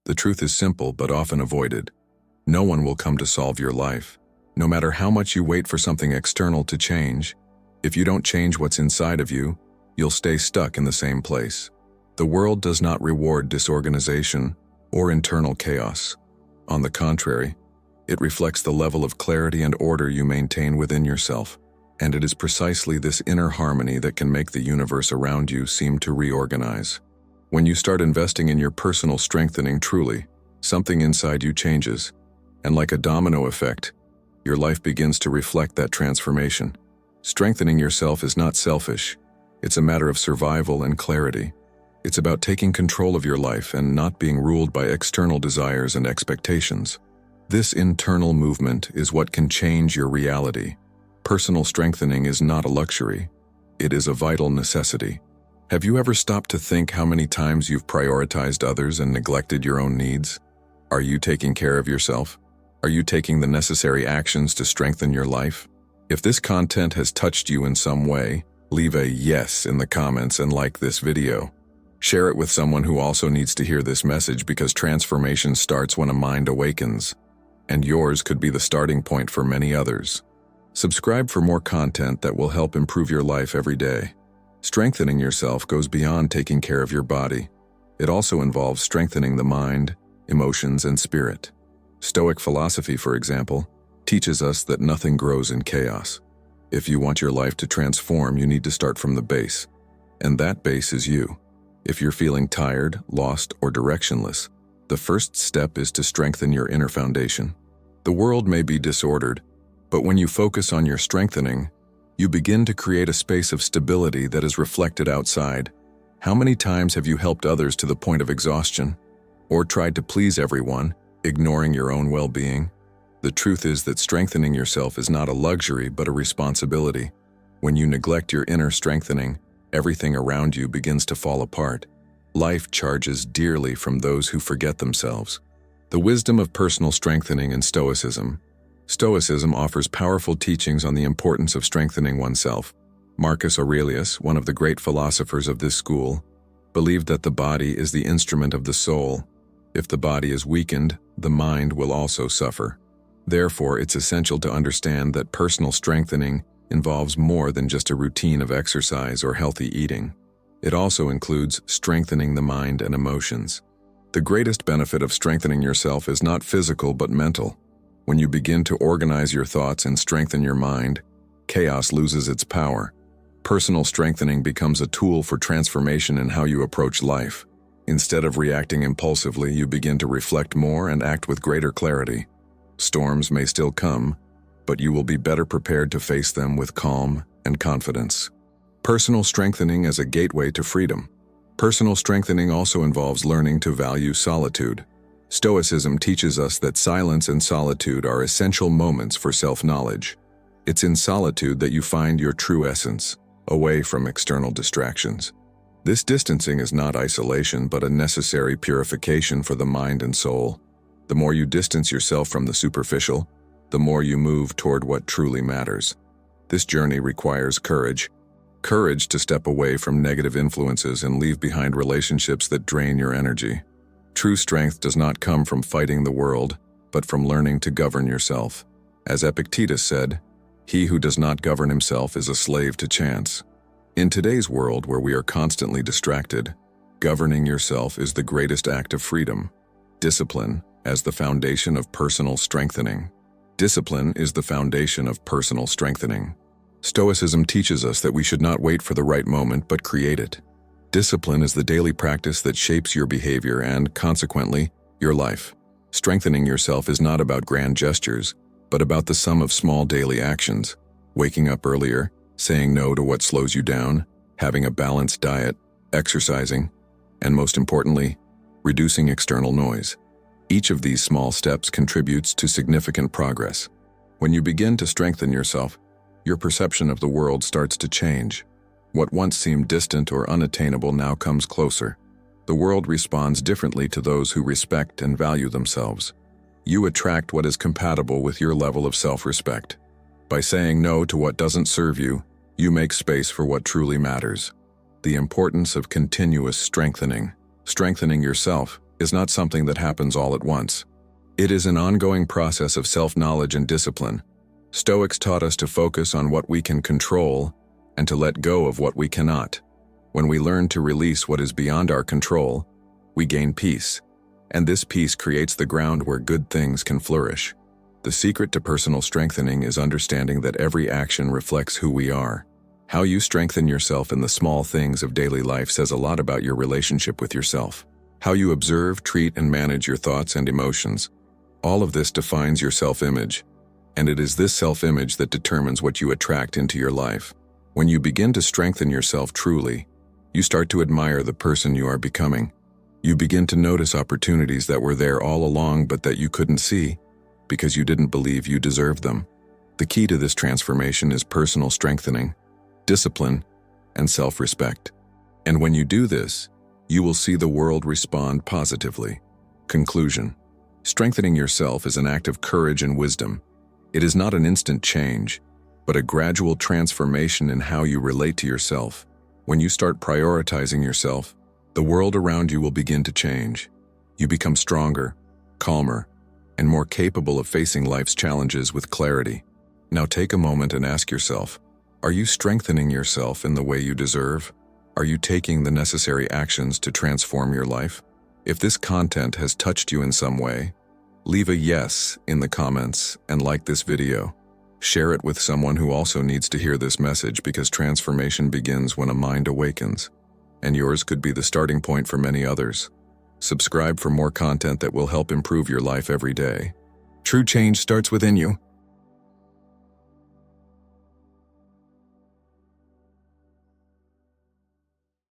The truth is simple but often avoided. No one will come to solve your life. No matter how much you wait for something external to change, if you don't change what's inside of you, you'll stay stuck in the same place. The world does not reward disorganization or internal chaos. On the contrary, it reflects the level of clarity and order you maintain within yourself, and it is precisely this inner harmony that can make the universe around you seem to reorganize. When you start investing in your personal strengthening truly, something inside you changes, and like a domino effect, your life begins to reflect that transformation. Strengthening yourself is not selfish. It's a matter of survival and clarity. It's about taking control of your life and not being ruled by external desires and expectations. This internal movement is what can change your reality. Personal strengthening is not a luxury. It is a vital necessity. Have you ever stopped to think how many times you've prioritized others and neglected your own needs? Are you taking care of yourself? Are you taking the necessary actions to strengthen your life? If this content has touched you in some way, leave a yes in the comments and like this video. Share it with someone who also needs to hear this message, because transformation starts when a mind awakens, and yours could be the starting point for many others. Subscribe for more content that will help improve your life every day. Strengthening yourself goes beyond taking care of your body. It also involves strengthening the mind, emotions, and spirit. Stoic philosophy, for example, teaches us that nothing grows in chaos. If you want your life to transform, you need to start from the base, and that base is you. If you're feeling tired, lost, or directionless, the first step is to strengthen your inner foundation. The world may be disordered, but when you focus on your strengthening, you begin to create a space of stability that is reflected outside. How many times have you helped others to the point of exhaustion, or tried to please everyone, ignoring your own well-being? The truth is that strengthening yourself is not a luxury but a responsibility. When you neglect your inner strengthening, everything around you begins to fall apart. Life charges dearly from those who forget themselves. The wisdom of personal strengthening and Stoicism. Stoicism offers powerful teachings on the importance of strengthening oneself. Marcus Aurelius, one of the great philosophers of this school, believed that the body is the instrument of the soul. If the body is weakened, the mind will also suffer. Therefore, it's essential to understand that personal strengthening involves more than just a routine of exercise or healthy eating. It also includes strengthening the mind and emotions. The greatest benefit of strengthening yourself is not physical but mental. When you begin to organize your thoughts and strengthen your mind, chaos loses its power. Personal strengthening becomes a tool for transformation in how you approach life. Instead of reacting impulsively, you begin to reflect more and act with greater clarity. Storms may still come, but you will be better prepared to face them with calm and confidence. Personal strengthening as a gateway to freedom. Personal strengthening also involves learning to value solitude. Stoicism teaches us that silence and solitude are essential moments for self-knowledge. It's in solitude that you find your true essence, away from external distractions. This distancing is not isolation, but a necessary purification for the mind and soul. The more you distance yourself from the superficial, the more you move toward what truly matters. This journey requires courage. Courage to step away from negative influences and leave behind relationships that drain your energy. True strength does not come from fighting the world, but from learning to govern yourself. As Epictetus said, "He who does not govern himself is a slave to chance." In today's world where we are constantly distracted, governing yourself is the greatest act of freedom. Discipline as the foundation of personal strengthening. Discipline is the foundation of personal strengthening. Stoicism teaches us that we should not wait for the right moment but create it. Discipline is the daily practice that shapes your behavior and, consequently, your life. Strengthening yourself is not about grand gestures, but about the sum of small daily actions. Waking up earlier, saying no to what slows you down, having a balanced diet, exercising, and most importantly, reducing external noise. Each of these small steps contributes to significant progress. When you begin to strengthen yourself, your perception of the world starts to change. What once seemed distant or unattainable now comes closer. The world responds differently to those who respect and value themselves. You attract what is compatible with your level of self-respect. By saying no to what doesn't serve you, you make space for what truly matters. The importance of continuous strengthening. Strengthening yourself is not something that happens all at once. It is an ongoing process of self-knowledge and discipline. Stoics taught us to focus on what we can control and to let go of what we cannot. When we learn to release what is beyond our control, we gain peace, and this peace creates the ground where good things can flourish. The secret to personal strengthening is understanding that every action reflects who we are. How you strengthen yourself in the small things of daily life says a lot about your relationship with yourself. How you observe, treat, and manage your thoughts and emotions. All of this defines your self-image, and it is this self-image that determines what you attract into your life. When you begin to strengthen yourself truly, you start to admire the person you are becoming. You begin to notice opportunities that were there all along but that you couldn't see because you didn't believe you deserved them. The key to this transformation is personal strengthening, discipline, and self-respect. And when you do this, you will see the world respond positively. Conclusion. Strengthening yourself is an act of courage and wisdom. It is not an instant change, but a gradual transformation in how you relate to yourself. When you start prioritizing yourself, the world around you will begin to change. You become stronger, calmer, and more capable of facing life's challenges with clarity. Now take a moment and ask yourself, are you strengthening yourself in the way you deserve? Are you taking the necessary actions to transform your life? If this content has touched you in some way, leave a yes in the comments and like this video. Share it with someone who also needs to hear this message because transformation begins when a mind awakens, and yours could be the starting point for many others. Subscribe for more content that will help improve your life every day. True change starts within you.